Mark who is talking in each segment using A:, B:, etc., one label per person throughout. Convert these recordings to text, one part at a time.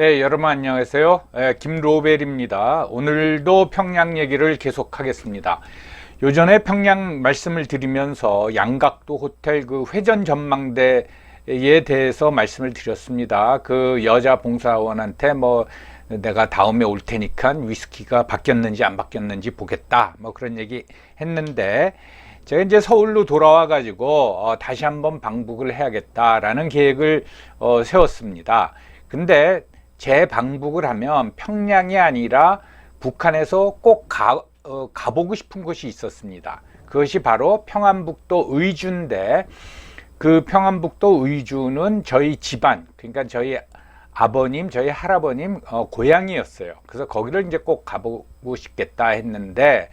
A: 네, 여러분 안녕하세요. 김로벨입니다. 오늘도 평양 얘기를 계속하겠습니다. 요전에 평양 말씀을 드리면서 양각도 호텔 그 회전 전망대에 대해서 말씀을 드렸습니다. 그 여자 봉사원한테 내가 다음에 올 테니까 위스키가 바뀌었는지 안 바뀌었는지 보겠다. 그런 얘기 했는데 제가 이제 서울로 돌아와 가지고 다시 한번 방북을 해야겠다라는 계획을 세웠습니다. 근데 재방북을 하면 평양이 아니라 북한에서 꼭 가보고 싶은 곳이 있었습니다. 그것이 바로 평안북도 의주인데, 그 평안북도 의주는 저희 집안, 그러니까 저희 아버님, 저희 할아버님 고향이었어요. 그래서 거기를 이제 꼭 가보고 싶겠다 했는데,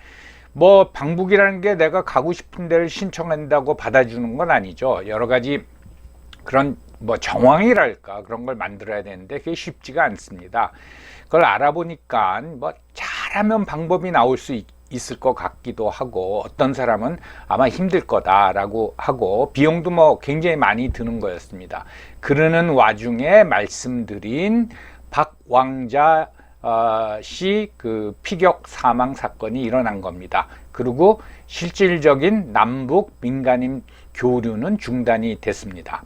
A: 방북이라는 게 내가 가고 싶은 데를 신청한다고 받아주는 건 아니죠. 여러 가지 그런 정황이랄까 그런 걸 만들어야 되는데 그게 쉽지가 않습니다. 그걸 알아보니까 잘하면 방법이 나올 수 있을 것 같기도 하고, 어떤 사람은 아마 힘들 거다라고 하고, 비용도 굉장히 많이 드는 거였습니다. 그러는 와중에 말씀드린 박왕자 씨 그 피격 사망 사건이 일어난 겁니다. 그리고 실질적인 남북 민간인 교류는 중단이 됐습니다.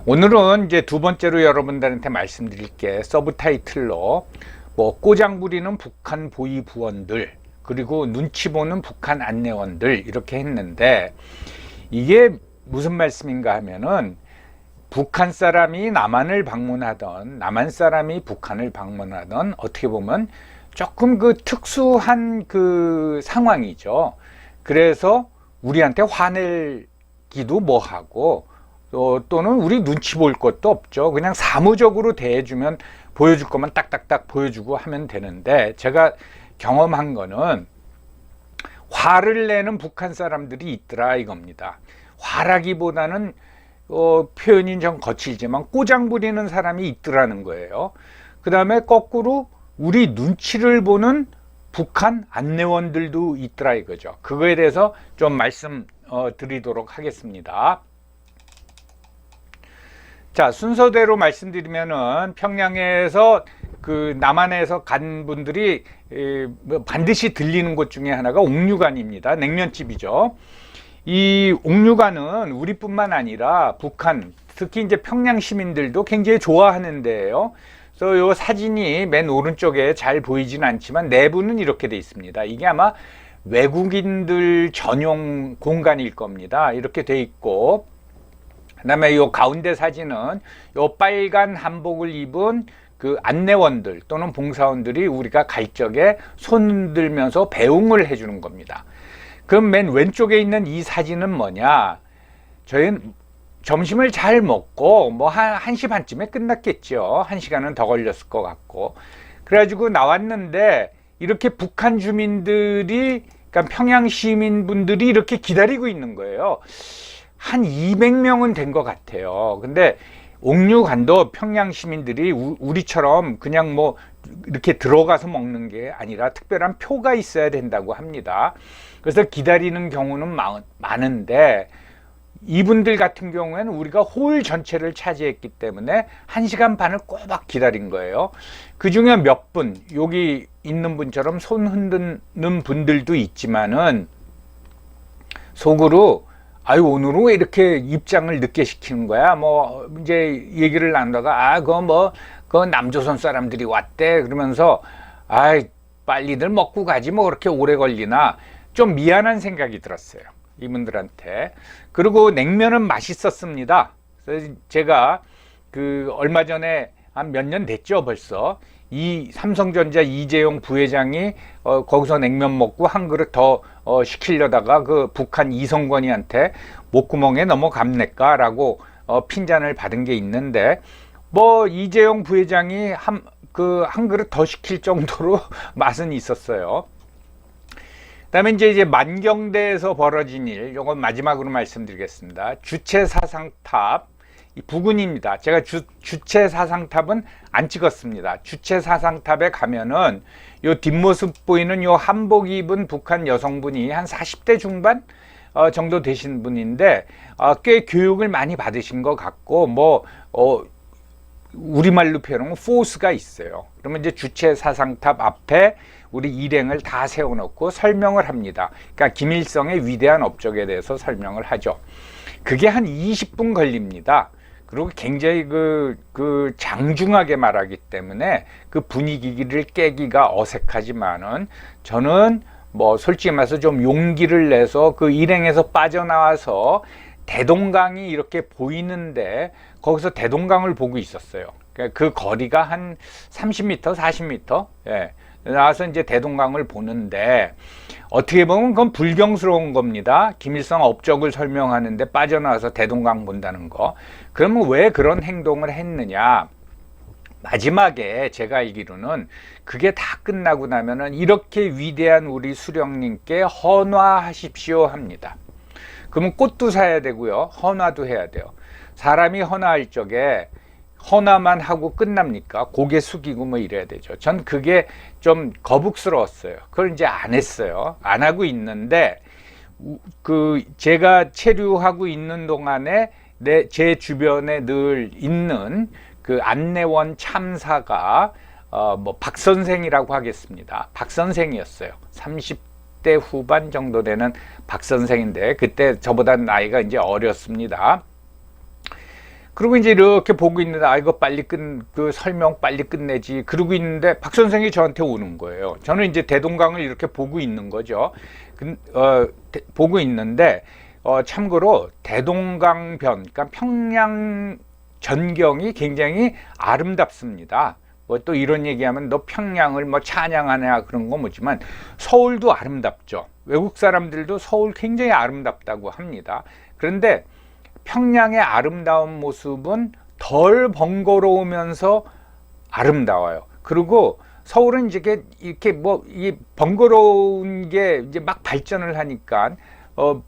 A: 오늘은 이제 두 번째로 여러분들한테 말씀드릴 게 서브 타이틀로 꼬장 부리는 북한 보위 부원들, 그리고 눈치 보는 북한 안내원들, 이렇게 했는데, 이게 무슨 말씀인가 하면은 북한 사람이 남한을 방문하던, 남한 사람이 북한을 방문하던, 어떻게 보면 조금 그 특수한 그 상황이죠. 그래서 우리한테 화내기도 뭐하고, 또는 우리 눈치 볼 것도 없죠. 그냥 사무적으로 대해주면, 보여줄 거면 딱딱딱 보여주고 하면 되는데, 제가 경험한 거는 화를 내는 북한 사람들이 있더라 이겁니다. 화라기보다는 표현이 좀 거칠지만 꼬장 부리는 사람이 있더라는 거예요. 그 다음에 거꾸로 우리 눈치를 보는 북한 안내원들도 있더라 이거죠. 그거에 대해서 좀 말씀 드리도록 하겠습니다. 자, 순서대로 말씀드리면은 평양에서 그 남한에서 간 분들이 반드시 들리는 곳 중에 하나가 옥류관입니다. 냉면집이죠. 이 옥류관은 우리뿐만 아니라 북한, 특히 이제 평양 시민들도 굉장히 좋아하는 데예요. 그래서 이 사진이 맨 오른쪽에 잘 보이진 않지만 내부는 이렇게 돼 있습니다. 이게 아마 외국인들 전용 공간일 겁니다. 이렇게 돼 있고, 그다음에 요 가운데 사진은 요 빨간 한복을 입은 그 안내원들 또는 봉사원들이 우리가 갈 적에 손 들면서 배웅을 해주는 겁니다. 그럼 맨 왼쪽에 있는 이 사진은 뭐냐? 저희는 점심을 잘 먹고 한 1시 반쯤에 끝났겠죠. 1시간은 더 걸렸을 것 같고. 그래가지고 나왔는데 이렇게 북한 주민들이, 그러니까 평양 시민분들이 이렇게 기다리고 있는 거예요. 한 200명은 된 것 같아요. 근데 옥류관도 평양 시민들이 우리처럼 그냥 이렇게 들어가서 먹는 게 아니라 특별한 표가 있어야 된다고 합니다. 그래서 기다리는 경우는 많은데, 이분들 같은 경우에는 우리가 홀 전체를 차지했기 때문에 1시간 반을 꼬박 기다린 거예요. 그 중에 몇 분, 여기 있는 분처럼 손 흔드는 분들도 있지만은 속으로 오늘은 왜 이렇게 입장을 늦게 시키는 거야? 이제 얘기를 나누다가, 그거 남조선 사람들이 왔대. 그러면서, 빨리들 먹고 가지, 그렇게 오래 걸리나. 좀 미안한 생각이 들었어요. 이분들한테. 그리고 냉면은 맛있었습니다. 그래서 제가 얼마 전에 한 몇 년 됐죠, 벌써. 이 삼성전자 이재용 부회장이 거기서 냉면 먹고 한 그릇 더 시키려다가 그 북한 이성권이한테 목구멍에 넘어갑니까? 라고 핀잔을 받은 게 있는데, 이재용 부회장이 한 그릇 더 시킬 정도로 맛은 있었어요. 그다음에 이제 만경대에서 벌어진 일, 요건 마지막으로 말씀드리겠습니다. 주체사상탑, 이 부근입니다. 제가 주체사상탑은 안 찍었습니다. 주체사상탑에 가면은 요 뒷모습 보이는 요 한복 입은 북한 여성분이 한 40대 중반 정도 되신 분인데, 꽤 교육을 많이 받으신 것 같고, 우리말로 표현하면 포스가 있어요. 그러면 이제 주체 사상탑 앞에 우리 일행을 다 세워놓고 설명을 합니다. 그러니까 김일성의 위대한 업적에 대해서 설명을 하죠. 그게 한 20분 걸립니다. 그리고 굉장히 그 장중하게 말하기 때문에 그 분위기를 깨기가 어색하지만은 저는 뭐 솔직히 말해서 좀 용기를 내서 그 일행에서 빠져나와서 대동강이 이렇게 보이는데 거기서 대동강을 보고 있었어요. 그 거리가 한 30m, 40m. 예. 나와서 이제 대동강을 보는데 어떻게 보면 그건 불경스러운 겁니다. 김일성 업적을 설명하는데 빠져나와서 대동강 본다는 거. 그러면 왜 그런 행동을 했느냐? 마지막에 제가 알기로는 그게 다 끝나고 나면은 이렇게 위대한 우리 수령님께 헌화하십시오 합니다. 그러면 꽃도 사야 되고요. 헌화도 해야 돼요. 사람이 헌화할 적에 헌화만 하고 끝납니까? 고개 숙이고 뭐 이래야 되죠. 전 그게 좀 거북스러웠어요. 그걸 이제 안 했어요. 안 하고 있는데 그 제가 체류하고 있는 동안에 제 주변에 늘 있는 그 안내원 참사가 뭐 박 선생이라고 하겠습니다. 박 선생이었어요. 30대 후반 정도 되는 박 선생인데 그때 저보다 나이가 이제 어렸습니다. 그리고 이제 이렇게 보고 있는데 이거 빨리 그 설명 빨리 끝내지 그러고 있는데 박 선생이 저한테 오는 거예요. 저는 이제 대동강을 이렇게 보고 있는 거죠. 보고 있는데 참고로 대동강변, 그러니까 평양 전경이 굉장히 아름답습니다. 뭐 또 이런 얘기하면 너 평양을 뭐 찬양하냐 그런 거 뭐지만 서울도 아름답죠. 외국 사람들도 서울 굉장히 아름답다고 합니다. 그런데 평양의 아름다운 모습은 덜 번거로우면서 아름다워요. 그리고 서울은 이제 이렇게 뭐 이 번거로운 게 이제 막 발전을 하니까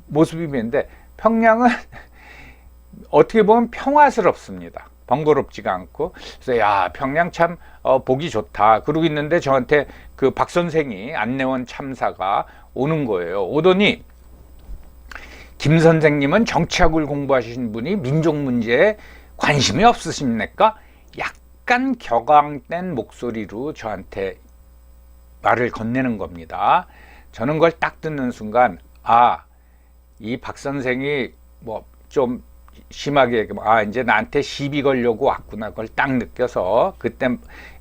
A: 모습이 있는데 평양은 어떻게 보면 평화스럽습니다. 번거롭지가 않고. 그래서 야, 평양 참 보기 좋다. 그러고 있는데 저한테 그 박 선생이 안내원 참사가 오는 거예요. 오더니 김 선생님은 정치학을 공부하신 분이 민족 문제에 관심이 없으십니까? 약간 격앙된 목소리로 저한테 말을 건네는 겁니다. 저는 그걸 딱 듣는 순간 이 박 선생이 뭐 좀 심하게 이제 나한테 시비 걸려고 왔구나 그걸 딱 느껴서 그때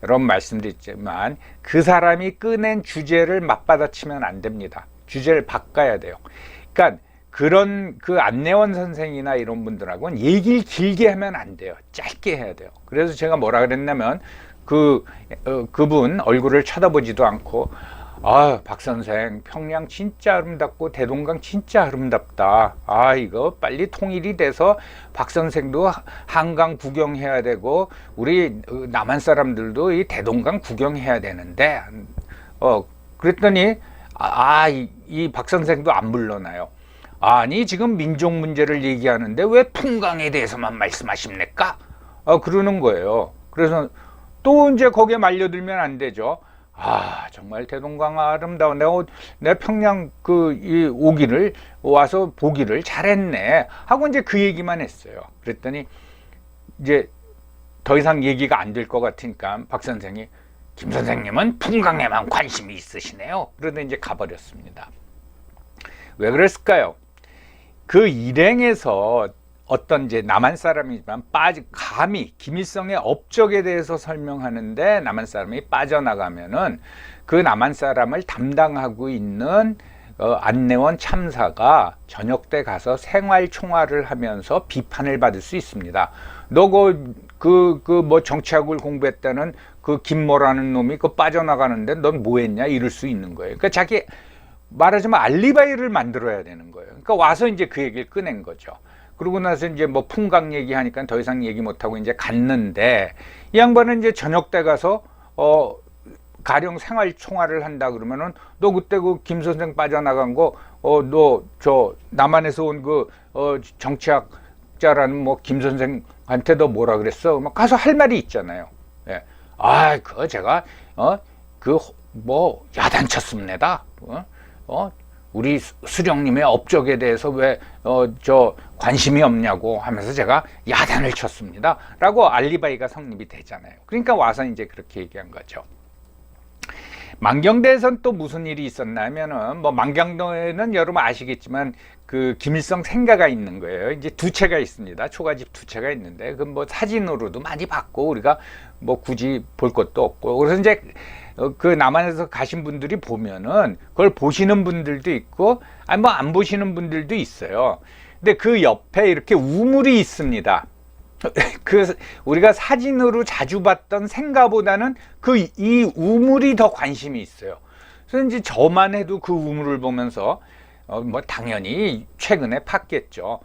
A: 여러 번 말씀드렸지만 그 사람이 꺼낸 주제를 맞받아치면 안 됩니다. 주제를 바꿔야 돼요. 그러니까 그런 그 안내원 선생이나 이런 분들하고는 얘기를 길게 하면 안 돼요. 짧게 해야 돼요. 그래서 제가 뭐라 그랬냐면 그분 얼굴을 쳐다보지도 않고 박 선생 평양 진짜 아름답고 대동강 진짜 아름답다. 이거 빨리 통일이 돼서 박 선생도 한강 구경해야 되고 우리 남한 사람들도 이 대동강 구경해야 되는데 그랬더니 이 박 선생도 안 물러나요. 아니 지금 민족 문제를 얘기하는데 왜 풍광에 대해서만 말씀하십니까? 그러는 거예요. 그래서 또 이제 거기에 말려들면 안 되죠. 정말 대동강 아름다워. 내가 평양 오기를 와서 보기를 잘했네 하고 이제 그 얘기만 했어요. 그랬더니 이제 더 이상 얘기가 안 될 것 같으니까 박 선생이 김 선생님은 풍광에만 관심이 있으시네요. 그러다 이제 가버렸습니다. 왜 그랬을까요? 그 일행에서 어떤 이제 남한 사람이지만 감히 김일성의 업적에 대해서 설명하는데 남한 사람이 빠져나가면은 그 남한 사람을 담당하고 있는 안내원 참사가 저녁 때 가서 생활 총화를 하면서 비판을 받을 수 있습니다. 너 뭐 정치학을 공부했다는 그 김모라는 놈이 빠져나가는데 넌 뭐 했냐 이럴 수 있는 거예요. 그러니까 자기 말하자면 알리바이를 만들어야 되는 거예요. 그러니까 와서 이제 그 얘기를 꺼낸 거죠. 그러고 나서 이제 뭐 풍광 얘기하니까 더 이상 얘기 못하고 이제 갔는데 이 양반은 이제 저녁 때 가서 가령 생활 총화를 한다 그러면은 너 그때 그 김 선생 빠져나간 거 너 저 남한에서 온 정치학자라는 뭐 김 선생한테 너 뭐라 그랬어? 막 가서 할 말이 있잖아요. 예. 그거 제가 뭐 야단쳤습니다. 우리 수령님의 업적에 대해서 왜 저 관심이 없냐고 하면서 제가 야단을 쳤습니다 라고 알리바이가 성립이 되잖아요. 그러니까 와서 이제 그렇게 얘기한 거죠. 만경대에선 또 무슨 일이 있었냐면은, 뭐 만경대에는 여러분 아시겠지만 그 김일성 생가가 있는 거예요. 이제 두 채가 있습니다. 초가집 두 채가 있는데 그 뭐 사진으로도 많이 봤고 우리가 뭐 굳이 볼 것도 없고, 그래서 이제 그 남한에서 가신 분들이 보면은 그걸 보시는 분들도 있고 아니 뭐 안 보시는 분들도 있어요. 근데 그 옆에 이렇게 우물이 있습니다. 그 우리가 사진으로 자주 봤던 생가보다는 그 이 우물이 더 관심이 있어요. 그래서 이제 저만 해도 그 우물을 보면서 뭐 당연히 최근에 팠겠죠.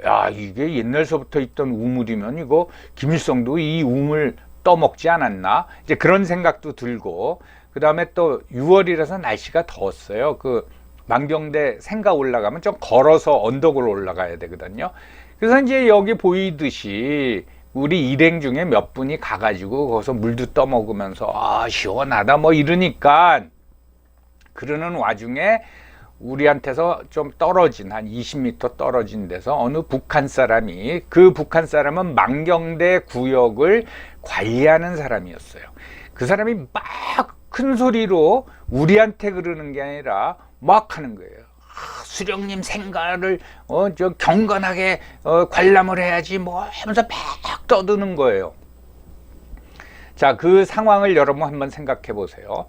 A: 야, 이게 옛날서부터 있던 우물이면 이거 김일성도 이 우물 떠먹지 않았나? 이제 그런 생각도 들고, 그 다음에 또 6월이라서 날씨가 더웠어요. 그 만경대 생가 올라가면 좀 걸어서 언덕으로 올라가야 되거든요. 그래서 이제 여기 보이듯이 우리 일행 중에 몇 분이 가가지고 거기서 물도 떠먹으면서 아 시원하다 뭐 이러니까, 그러는 와중에 우리한테서 좀 떨어진 한 20m 떨어진 데서 어느 북한 사람이, 그 북한 사람은 만경대 구역을 관리하는 사람이었어요. 그 사람이 막 큰 소리로 우리한테 그러는 게 아니라 막 하는 거예요. 수령님 생가를 저 경건하게 관람을 해야지 뭐 하면서 막 떠드는 거예요. 자, 그 상황을 여러분 한번 생각해 보세요.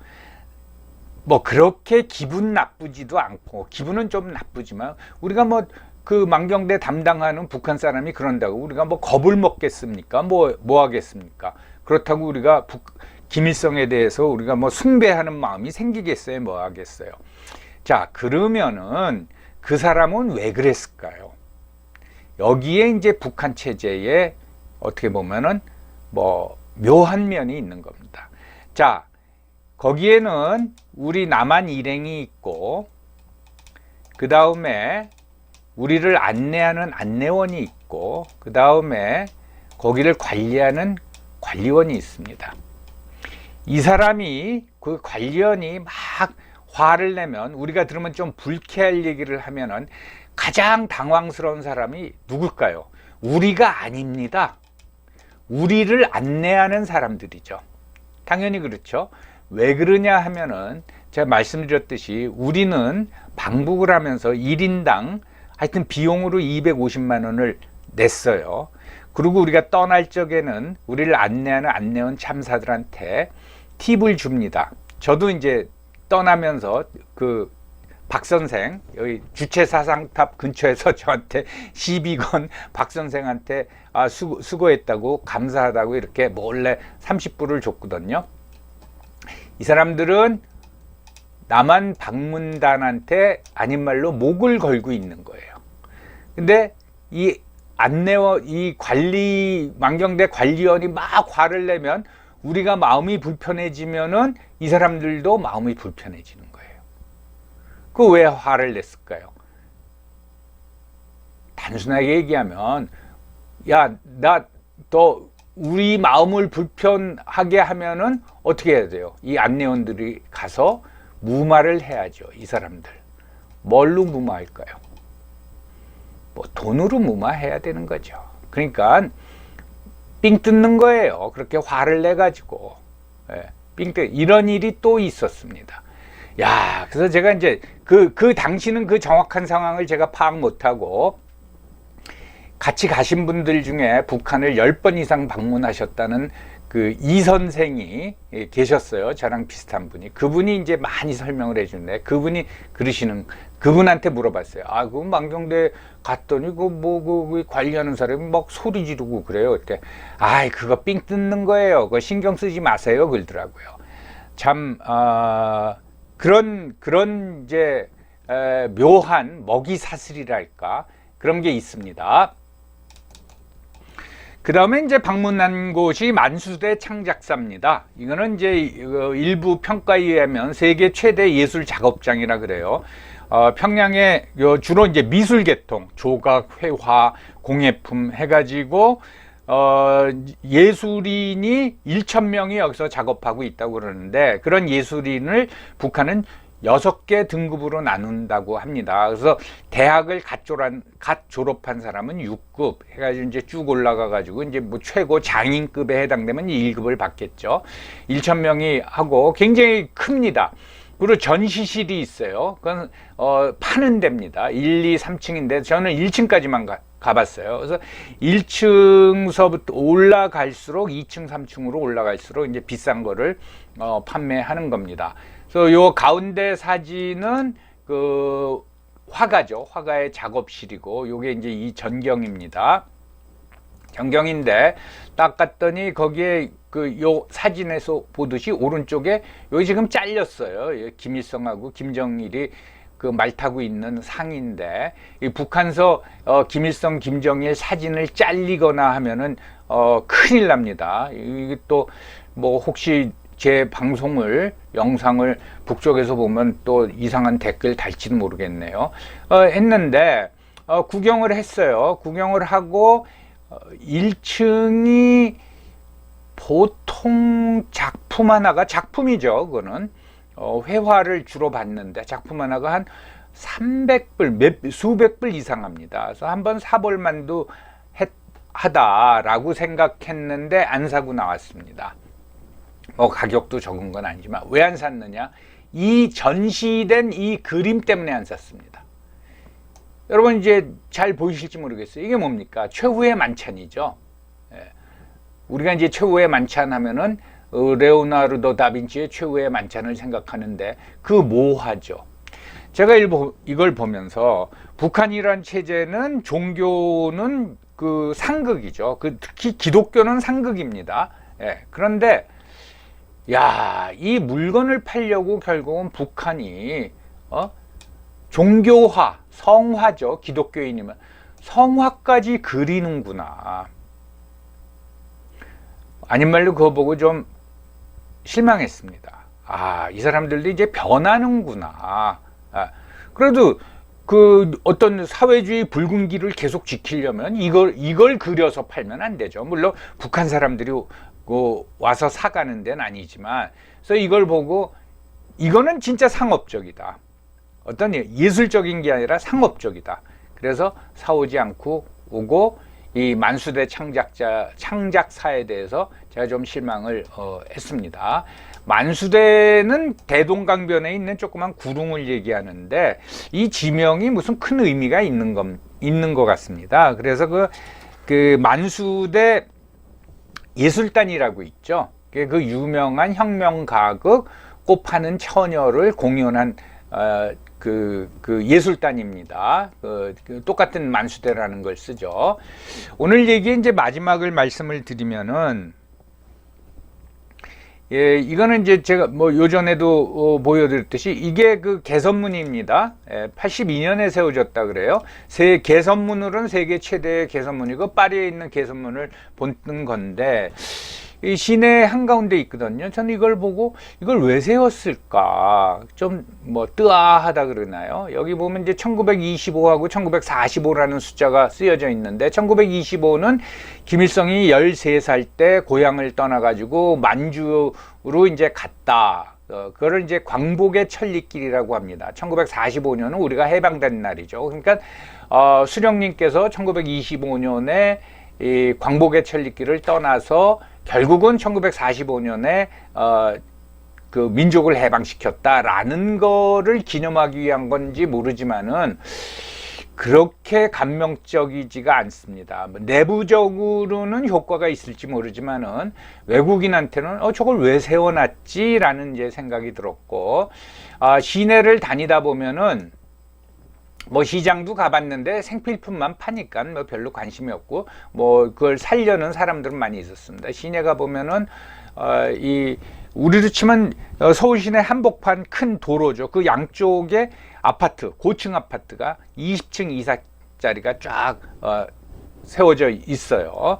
A: 뭐 그렇게 기분 나쁘지도 않고, 기분은 좀 나쁘지만 우리가 뭐 그 만경대 담당하는 북한 사람이 그런다고 우리가 뭐 겁을 먹겠습니까? 뭐 하겠습니까? 그렇다고 우리가 김일성에 대해서 우리가 뭐 숭배하는 마음이 생기겠어요? 뭐 하겠어요? 자, 그러면은 그 사람은 왜 그랬을까요? 여기에 이제 북한 체제에 어떻게 보면은 뭐 묘한 면이 있는 겁니다. 자, 거기에는 우리 남한 일행이 있고, 그 다음에 우리를 안내하는 안내원이 있고, 그 다음에 거기를 관리하는 관리원이 있습니다. 이 사람이, 그 관리원이 막 화를 내면, 우리가 들으면 좀 불쾌할 얘기를 하면은 가장 당황스러운 사람이 누굴까요? 우리가 아닙니다. 우리를 안내하는 사람들이죠. 당연히 그렇죠. 왜 그러냐 하면은 제가 말씀드렸듯이 우리는 방북을 하면서 1인당 하여튼 비용으로 250만 원을 냈어요. 그리고 우리가 떠날 적에는 우리를 안내하는 안내원 참사들한테 팁을 줍니다. 저도 이제 떠나면서 그 박 선생, 여기 주체사상탑 근처에서 저한테 시비 건 박 선생한테 수고했다고 감사하다고 이렇게 몰래 30불을 줬거든요. 이 사람들은 남한 방문단한테 아닌 말로 목을 걸고 있는 거예요. 근데 이 안내원, 이 만경대 관리원이 막 화를 내면 우리가 마음이 불편해지면은 이 사람들도 마음이 불편해지는 거예요. 그 왜 화를 냈을까요? 단순하게 얘기하면, 야, 너 우리 마음을 불편하게 하면은 어떻게 해야 돼요? 이 안내원들이 가서 무마를 해야죠. 이 사람들 뭘로 무마할까요? 뭐 돈으로 무마해야 되는 거죠. 그러니까 삥 뜯는 거예요. 그렇게 화를 내 가지고 이런 일이 또 있었습니다. 야, 그래서 제가 이제 그 당시는 그 정확한 상황을 제가 파악 못하고, 같이 가신 분들 중에 북한을 10번 이상 방문하셨다는 그 이 선생이 계셨어요. 저랑 비슷한 분이. 그분이 이제 많이 설명을 해주는데, 그분한테 물어봤어요. 그 만경대 갔더니 그 관리하는 사람이 막 소리 지르고 그래요. 그때 그거 삥 뜯는 거예요. 그거 신경 쓰지 마세요. 그러더라고요. 참 그런 이제 묘한 먹이 사슬이랄까 그런 게 있습니다. 그 다음에 이제 방문한 곳이 만수대 창작사입니다. 이거는 이제 일부 평가에 의하면 세계 최대 예술 작업장이라 그래요. 평양에 주로 이제 미술 계통, 조각, 회화, 공예품 해가지고 예술인이 1,000명이 여기서 작업하고 있다고 그러는데, 그런 예술인을 북한은 6개 등급으로 나눈다고 합니다. 그래서 대학을 갓 졸업한 사람은 6급 해가지고 이제 쭉 올라가가지고 이제 뭐 최고 장인급에 해당되면 1급을 받겠죠. 1,000명이 하고 굉장히 큽니다. 그리고 전시실이 있어요. 그건 파는 데입니다. 1, 2, 3층인데 저는 1층까지만 가봤어요. 그래서 1층서부터 올라갈수록 2층, 3층으로 올라갈수록 이제 비싼 거를 판매하는 겁니다. 그래서 요 가운데 사진은 그 화가죠. 화가의 작업실이고 요게 이제 이 전경입니다. 전경인데 딱 갔더니 거기에 그 요 사진에서 보듯이 오른쪽에 여기 지금 잘렸어요. 김일성하고 김정일이 그 말 타고 있는 상인데 이 북한서 김일성, 김정일 사진을 잘리거나 하면은 큰일 납니다. 이게 또 뭐 혹시 제 방송을 영상을 북쪽에서 보면 또 이상한 댓글 달지는 모르겠네요. 했는데 구경을 했어요. 구경을 하고 1층이 보통 작품 하나가 작품이죠. 그거는 회화를 주로 봤는데 작품 하나가 한 300불, 수백 불 이상 합니다. 그래서 한번 사볼 만도 하다라고 생각했는데 안 사고 나왔습니다. 뭐 가격도 적은 건 아니지만 왜 안 샀느냐? 이 전시된 이 그림 때문에 안 샀습니다. 여러분 이제 잘 보이실지 모르겠어요. 이게 뭡니까? 최후의 만찬이죠. 우리가 이제 최후의 만찬 하면은 레오나르도 다빈치의 최후의 만찬을 생각하는데 그 모화죠. 제가 이걸 보면서 북한이란 체제는 종교는 그 상극이죠. 특히 기독교는 상극입니다. 그런데 야, 이 물건을 팔려고 결국은 북한이 종교화, 성화죠. 기독교인이면 성화까지 그리는구나. 아닌 말로 그거 보고 좀 실망했습니다. 아, 이 사람들도 이제 변하는구나. 그래도 그 어떤 사회주의 붉은 길을 계속 지키려면 이걸 그려서 팔면 안 되죠. 물론 북한 사람들이 와서 사가는 데는 아니지만, 그래서 이걸 보고 이거는 진짜 상업적이다. 어떤 예술적인 게 아니라 상업적이다. 그래서 사오지 않고 오고 이 만수대 창작사에 대해서 제가 좀 실망을 했습니다. 만수대는 대동강변에 있는 조그만 구릉을 얘기하는데 이 지명이 무슨 큰 의미가 있는 것 같습니다. 그래서 그 만수대 예술단이라고 있죠. 그 유명한 혁명가극 꽃 파는 처녀를 공연한 그 예술단입니다. 똑같은 만수대라는 걸 쓰죠. 오늘 얘기 이제 마지막을 말씀을 드리면은, 이거는 이제 제가 뭐 요전에도 보여드렸듯이 이게 그 개선문입니다. 82년에 세워졌다 그래요. 개선문으로는 세계 최대의 개선문이고 파리에 있는 개선문을 본뜬 건데, 이 시내 한가운데 있거든요. 저는 이걸 보고 이걸 왜 세웠을까 좀 뭐 뜨아하다 그러나요? 여기 보면 이제 1925하고 1945라는 숫자가 쓰여져 있는데 1925는 김일성이 13살 때 고향을 떠나가지고 만주로 이제 갔다. 그걸 이제 광복의 천리길이라고 합니다. 1945년은 우리가 해방된 날이죠. 그러니까 수령님께서 1925년에 이 광복의 천리길을 떠나서 결국은 1945년에 그 민족을 해방시켰다라는 거를 기념하기 위한 건지 모르지만은 그렇게 감명적이지가 않습니다. 내부적으로는 효과가 있을지 모르지만은 외국인한테는 저걸 왜 세워놨지라는 이제 생각이 들었고, 시내를 다니다 보면은 뭐 시장도 가봤는데 생필품만 파니까 뭐 별로 관심이 없고 뭐 그걸 살려는 사람들은 많이 있었습니다. 시내 가 보면은 우리로 치면 서울 시내 한복판 큰 도로죠. 그 양쪽에 아파트, 고층 아파트가 20층 이상짜리가 쫙 세워져 있어요.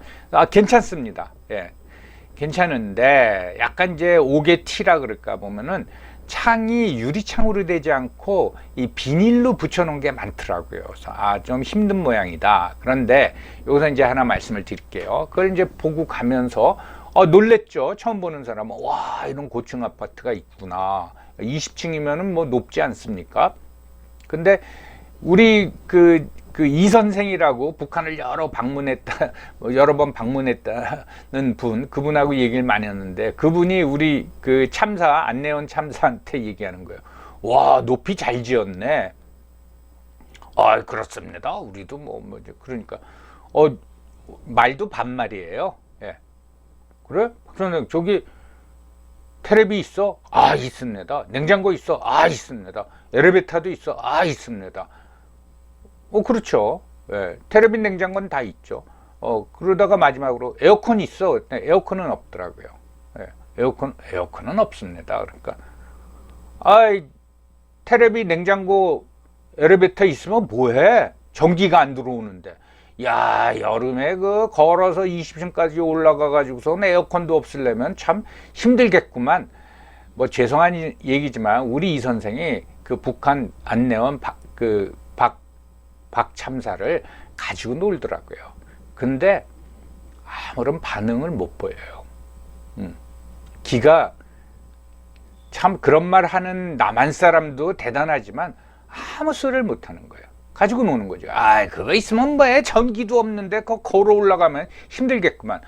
A: 괜찮습니다. 예, 괜찮은데 약간 이제 옥의 티라 그럴까 보면은 창이 유리창으로 되지 않고 이 비닐로 붙여놓은 게 많더라고요. 그래서 좀 힘든 모양이다. 그런데 여기서 이제 하나 말씀을 드릴게요. 그걸 이제 보고 가면서 놀랬죠. 처음 보는 사람은 와, 이런 고층 아파트가 있구나. 20층이면은 뭐 높지 않습니까? 근데 우리 이 선생이라고 북한을 여러 번 방문했다는 그분하고 얘기를 많이 했는데, 그분이 우리 그 안내원 참사한테 얘기하는 거예요. 와, 높이 잘 지었네. 아, 그렇습니다. 우리도 그러니까 말도 반말이에요. 예. 그래? 그러면 저기 테레비 있어? 아, 있습니다. 냉장고 있어? 아, 있습니다. 엘리베이터도 있어? 아, 있습니다. 그렇죠. 예. 테레비, 냉장고는 다 있죠. 그러다가 마지막으로 에어컨 있어? 네, 에어컨은 없더라고요. 예. 에어컨은 없습니다. 그러니까 테레비, 냉장고, 엘리베이터 있으면 뭐해? 전기가 안 들어오는데. 야, 여름에 걸어서 20층까지 올라가 가지고서 에어컨도 없으려면 참 힘들겠구만. 뭐 죄송한 얘기지만 우리 이 선생이 그 북한 안내원 박 참사를 가지고 놀더라고요. 근데 아무런 반응을 못 보여요. 기가 참, 그런 말 하는 남한 사람도 대단하지만 아무 소리를 못 하는 거예요. 가지고 노는 거죠. 아, 그거 있으면 뭐해? 전기도 없는데 그거 걸어 올라가면 힘들겠구만.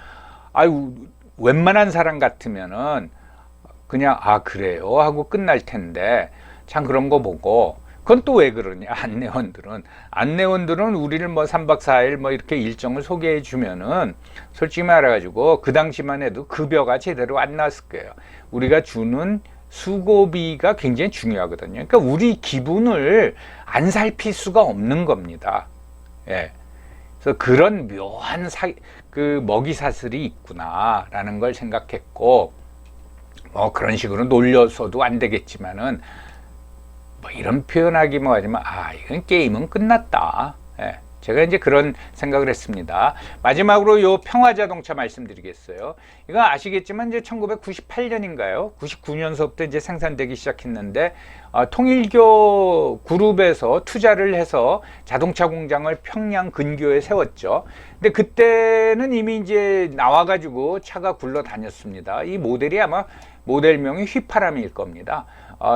A: 아유, 웬만한 사람 같으면은 그냥 그래요 하고 끝날 텐데, 참 그런 거 보고, 그건 또 왜 그러냐? 안내원들은 우리를 3박 4일 이렇게 일정을 소개해 주면은 솔직히 말해가지고 그 당시만 해도 급여가 제대로 안 나왔을 거예요. 우리가 주는 수고비가 굉장히 중요하거든요. 그러니까 우리 기분을 안 살필 수가 없는 겁니다. 예. 그래서 그런 묘한 먹이 사슬이 있구나라는 걸 생각했고, 그런 식으로 놀려서도 안 되겠지만은, 이런 표현하기 하지만, 이건 게임은 끝났다. 예. 제가 이제 그런 생각을 했습니다. 마지막으로 요 평화자동차 말씀드리겠어요. 이거 아시겠지만 이제 1998년인가요? 99년서부터 이제 생산되기 시작했는데, 통일교 그룹에서 투자를 해서 자동차 공장을 평양 근교에 세웠죠. 근데 그때는 이미 이제 나와가지고 차가 굴러다녔습니다. 이 모델이 아마 모델명이 휘파람일 겁니다.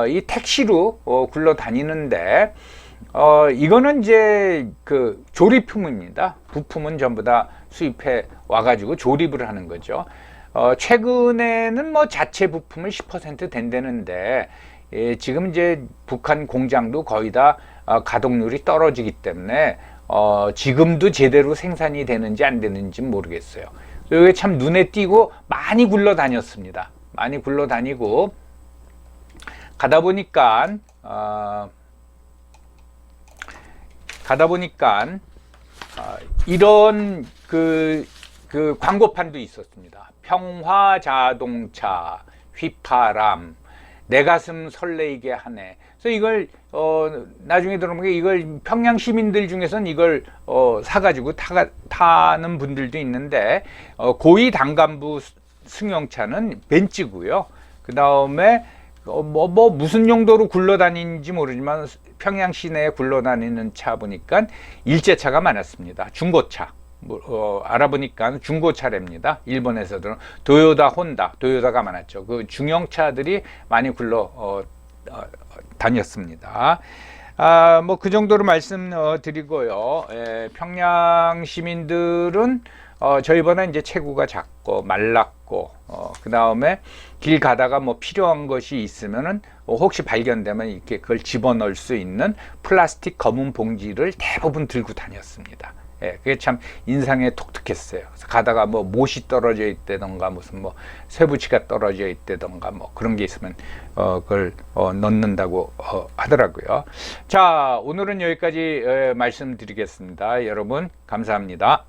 A: 이 택시로 굴러다니는데, 이거는 이제 조립품입니다. 부품은 전부 다 수입해 와가지고 조립을 하는 거죠. 최근에는 자체 부품을 10% 된다는데, 지금 이제 북한 공장도 거의 다 가동률이 떨어지기 때문에 지금도 제대로 생산이 되는지 안 되는지 모르겠어요. 이게 참 눈에 띄고 많이 굴러다녔습니다. 많이 굴러다니고 가다 보니까 이런 광고판도 있었습니다. 평화자동차, 휘파람, 내 가슴 설레이게 하네. 그래서 이걸 나중에 들어보니까 이걸 평양 시민들 중에서는 이걸 사가지고 타는 분들도 있는데, 고위 당간부 승용차는 벤츠고요. 그 다음에 무슨 용도로 굴러다니는지 모르지만 평양 시내에 굴러다니는 차 보니까 일제차가 많았습니다. 중고차. 알아보니까 중고차랍니다. 일본에서도 도요타, 혼다, 도요타가 많았죠. 그 중형차들이 많이 다녔습니다. 그 정도로 말씀드리고요. 평양 시민들은 저희보다 이제 체구가 작고 말랐고, 그 다음에 길 가다가 필요한 것이 있으면은 혹시 발견되면 이렇게 그걸 집어넣을 수 있는 플라스틱 검은 봉지를 대부분 들고 다녔습니다. 그게 참 인상에 독특했어요. 그래서 가다가 못이 떨어져 있다던가 무슨 쇠붙이가 떨어져 있다던가 그런 게 있으면 그걸 넣는다고 하더라고요. 자, 오늘은 여기까지 말씀드리겠습니다. 여러분 감사합니다.